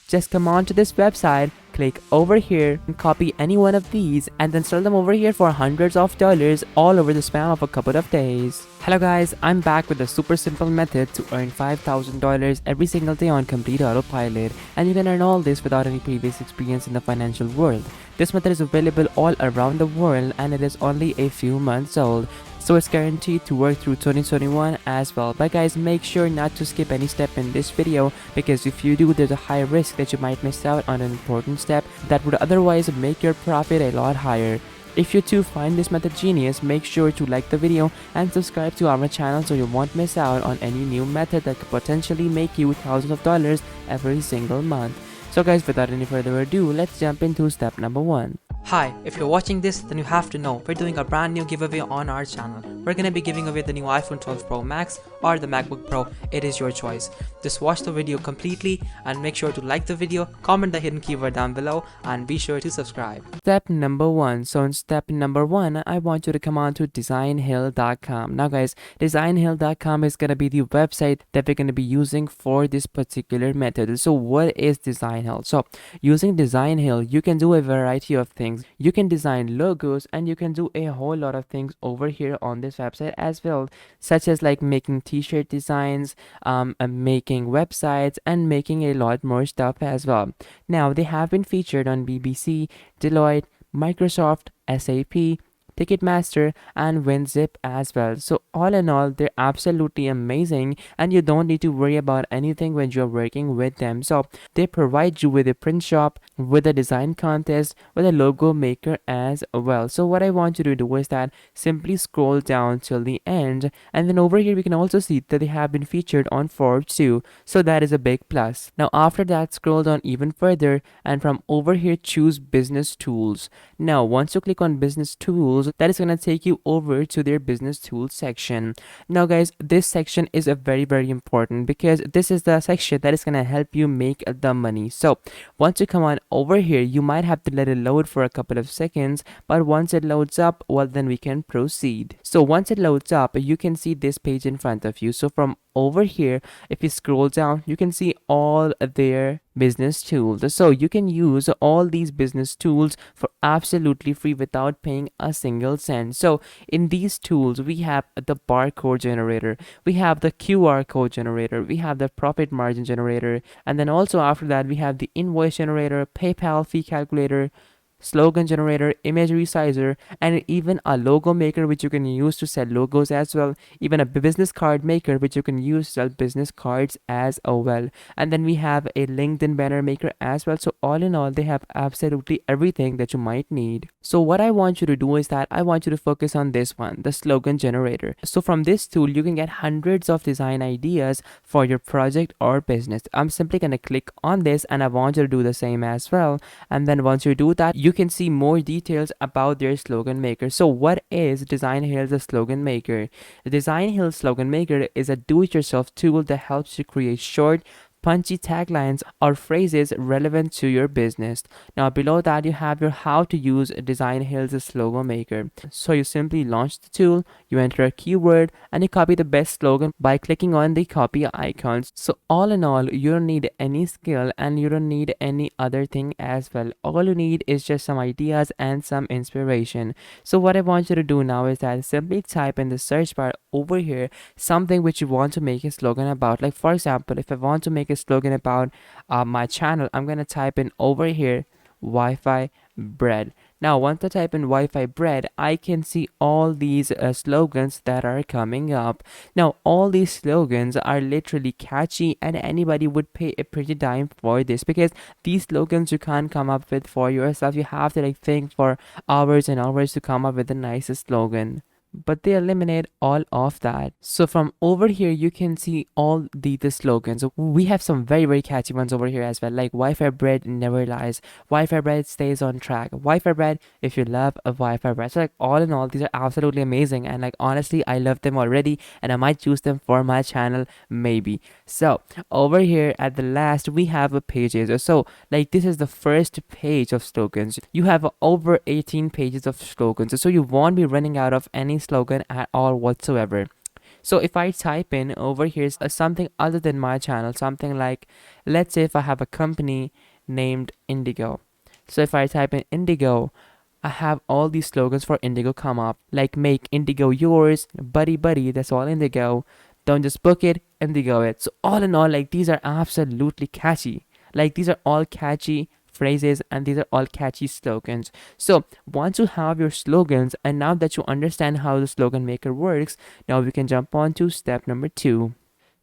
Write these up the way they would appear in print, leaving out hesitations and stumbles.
Just come on to this website, click over here and copy any one of these and then sell them over here for hundreds of dollars all over the span of a couple of days. Hello guys, I'm back with a super simple method to earn $5,000 every single day on Complete Autopilot, and you can earn all this without any previous experience in the financial world. This method is available all around the world and it is only a few months old, so it's guaranteed to work through 2021 as well. But guys, make sure not to skip any step in this video, because if you do, there's a high risk that you might miss out on an important step that would otherwise make your profit a lot higher. If you too find this method genius, make sure to like the video and subscribe to our channel so you won't miss out on any new method that could potentially make you thousands of dollars every single month. So guys, without any further ado, let's jump into step number 1. Hi, if you're watching this, then you have to know we're doing a brand new giveaway on our channel. We're gonna be giving away the new iPhone 12 Pro Max or the MacBook Pro. It is your choice. Just watch the video completely and make sure to like the video, comment the hidden keyword down below, and be sure to subscribe. Step number 1. So in step number 1, I want you to come on to designhill.com. Now guys, designhill.com is gonna be the website that we're gonna be using for this particular method. So what is Designhill? So using Designhill, you can do a variety of things. You can design logos and you can do a whole lot of things over here on this website as well, such as like making t-shirt designs, making websites, and making a lot more stuff as well. Now they have been featured on BBC, Deloitte, Microsoft, SAP, Ticketmaster, and WinZip as well. So all in all, they're absolutely amazing and you don't need to worry about anything when you're working with them. So they provide you with a print shop, with a design contest, with a logo maker as well. So what I want you to do is that simply scroll down till the end, and then over here we can also see that they have been featured on Forbes too. So that is a big plus. Now after that, scroll down even further, and from over here choose business tools. Now once you click on business tools, that is going to take you over to their business tools section. Now guys, this section is a very important, because this is the section that is going to help you make the money. So once you come on over here, you might have to let it load for a couple of seconds, but once it loads up, well, then we can proceed. So once it loads up, you can see this page in front of you. So from over here, if you scroll down, you can see all their business tools. So you can use all these business tools for absolutely free without paying a single cent. So in these tools, we have the barcode generator, we have the QR code generator, we have the profit margin generator, and then also after that we have the invoice generator, PayPal fee calculator, slogan generator, image resizer, and even a logo maker which you can use to sell logos as well, even a business card maker which you can use to sell business cards as well, and then we have a LinkedIn banner maker as well. So all in all, they have absolutely everything that you might need. So what I want you to do is that I want you to focus on this one, the slogan generator. So from this tool, you can get hundreds of design ideas for your project or business. I'm simply going to click on this and I want you to do the same as well, and then once you do that, you can see more details about their slogan maker. So what is Designhill's slogan maker? The Designhill slogan maker is a do-it-yourself tool that helps you create short, punchy taglines or phrases relevant to your business. Now below that, you have your how to use Designhill's slogan maker. So you simply launch the tool, you enter a keyword, and you copy the best slogan by clicking on the copy icons. So all in all, you don't need any skill and you don't need any other thing as well. All you need is just some ideas and some inspiration. So what I want you to do now is that simply type in the search bar over here something which you want to make a slogan about. Like for example, if I want to make a slogan about my channel, I'm gonna type in over here Wi-Fi Bread. Now once I type in Wi-Fi Bread, I can see all these slogans that are coming up. Now all these slogans are literally catchy and anybody would pay a pretty dime for this, because these slogans you can't come up with for yourself. You have to like think for hours and hours to come up with the nicest slogan, but they eliminate all of that. So from over here, you can see all the slogans. We have some very catchy ones over here as well, like Wi-Fi Bread never lies, Wi-Fi Bread stays on track, Wi-Fi Bread if you love a Wi-Fi Bread. So like all in all, these are absolutely amazing, and like honestly, I love them already and I might use them for my channel maybe. So over here at the last, we have a pages. So like this is the first page of slogans. You have over 18 pages of slogans, so you won't be running out of any slogan at all whatsoever. So if I type in over here something other than my channel, something like, let's say if I have a company named Indigo. So if I type in Indigo, I have all these slogans for Indigo come up, like make Indigo yours, buddy buddy, that's all Indigo. Don't just book it, Indigo it. So all in all, like these are absolutely catchy. Like these are all catchy phrases and these are all catchy slogans. So once you have your slogans and now that you understand how the slogan maker works, now we can jump on to step number two.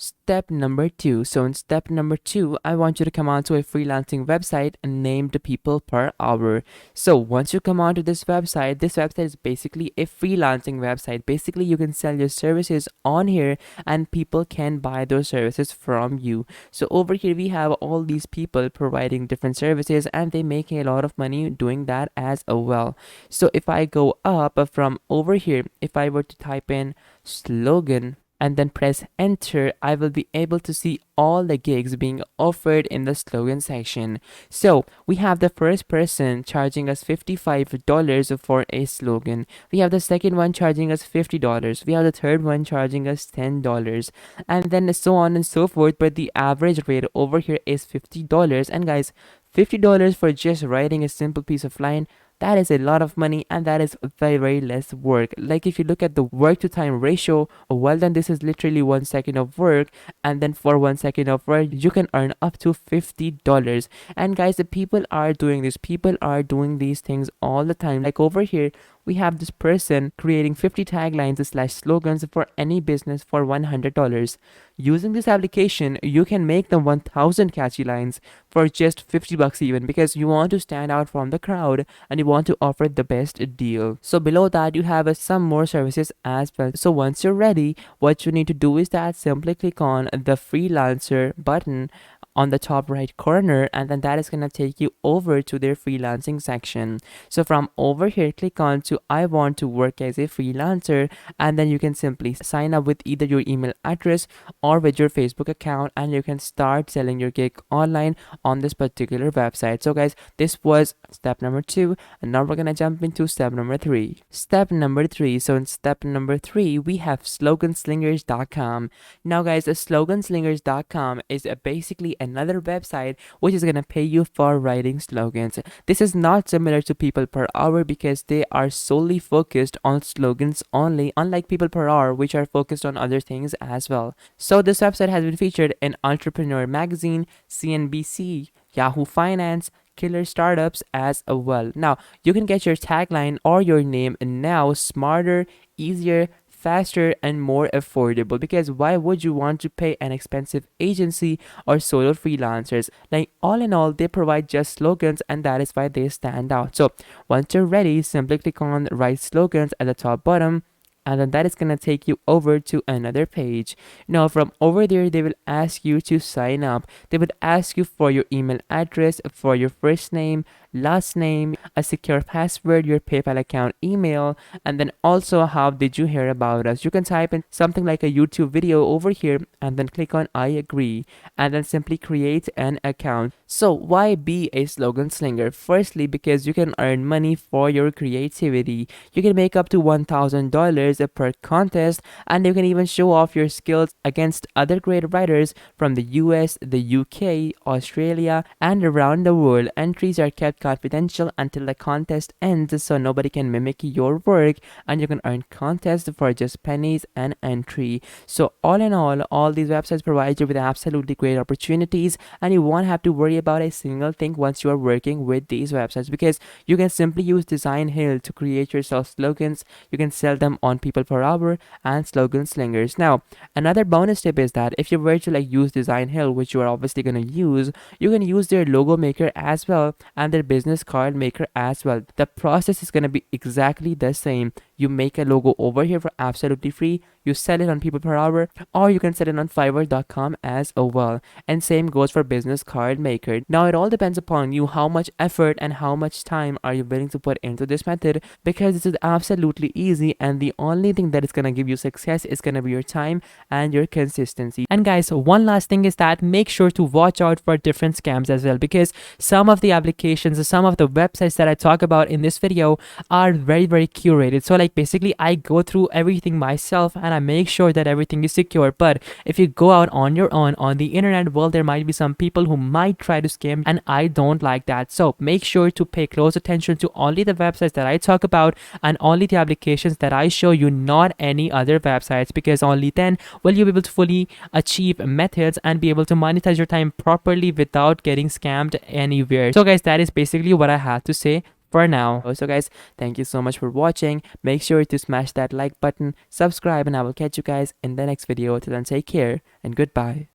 Step number two. So in step number two, I want you to come onto a freelancing website and name the people per hour. So once you come onto this website is basically a freelancing website. Basically, you can sell your services on here and people can buy those services from you. So over here, we have all these people providing different services and they making a lot of money doing that as well. So if I go up from over here, if I were to type in slogan, and then press enter, I will be able to see all the gigs being offered in the slogan section. So we have the first person charging us $55 for a slogan. We have the second one charging us $50. We have the third one charging us $10. And then so on and so forth. But the average rate over here is $50. And guys, $50 for just writing a simple piece of line, that is a lot of money and that is very less work. Like if you look at the work to time ratio, well then this is literally 1 second of work, and then for 1 second of work you can earn up to $50. And guys, the people are doing this, people are doing these things all the time. Like over here we have this person creating 50 taglines slash slogans for any business for $100. Using this application, you can make them 1000 catchy lines for just $50 even, because you want to stand out from the crowd and you want to offer the best deal. So below that, you have some more services as well. So once you're ready, what you need to do is that simply click on the freelancer button on the top right corner, and then that is going to take you over to their freelancing section. So from over here, click on to I want to work as a freelancer, and then you can simply sign up with either your email address or with your Facebook account, and you can start selling your gig online on this particular website. So guys, this was step number two, and now we're gonna jump into step number three. Step number three. So in step number three, we have sloganslingers.com. Now guys, sloganslingers.com is basically another website which is gonna pay you for writing slogans. This is not similar to People Per Hour because they are solely focused on slogans only, unlike People Per Hour, which are focused on other things as well. So this website has been featured in Entrepreneur Magazine, CNBC, Yahoo Finance, Killer Startups as well. Now, you can get your tagline or your name now smarter, easier, faster, and more affordable, because why would you want to pay an expensive agency or solo freelancers? Like all in all, they provide just slogans and that is why they stand out. So once you're ready, simply click on write slogans at the top bottom, and then that is going to take you over to another page. Now from over there, they will ask you to sign up. They would ask you for your email address, for your first name, last name, a secure password, your PayPal account, email, and then also how did you hear about us. You can type in something like a YouTube video over here and then click on I agree, and then simply create an account. So why be a slogan slinger? Firstly, because you can earn money for your creativity. You can make up to $1,000 per contest, and you can even show off your skills against other great writers from the US, the UK, Australia, and around the world. Entries are kept confidential until the contest ends, so nobody can mimic your work, and you can earn contests for just pennies an entry. So all in all these websites provide you with absolutely great opportunities, and you won't have to worry about a single thing once you are working with these websites, because you can simply use Design Hill to create yourself slogans. You can sell them on People Per Hour and Slogan Slingers. Now, another bonus tip is that if you were to use Design Hill, which you are obviously going to use, you can use their logo maker as well and their business card maker as well. The process is going to be exactly the same. You make a logo over here for absolutely free, you sell it on People Per Hour, or you can sell it on Fiverr.com as well. And same goes for business card maker. Now it all depends upon you how much effort and how much time are you willing to put into this method, because this is absolutely easy, and the only thing that is going to give you success is going to be your time and your consistency. And guys, one last thing is that make sure to watch out for different scams as well, because some of the applications, some of the websites that I talk about in this video are very curated. So basically I go through everything myself and and I make sure that everything is secure. But if you go out on your own on the internet, well, there might be some people who might try to scam, and I don't like that. So make sure to pay close attention to only the websites that I talk about and only the applications that I show you, not any other websites, because only then will you be able to fully achieve methods and be able to monetize your time properly without getting scammed anywhere. So guys, that is basically what I have to say for now. So guys, thank you so much for watching. Make sure to smash that like button, subscribe, and I will catch you guys in the next video. Till then, take care and goodbye.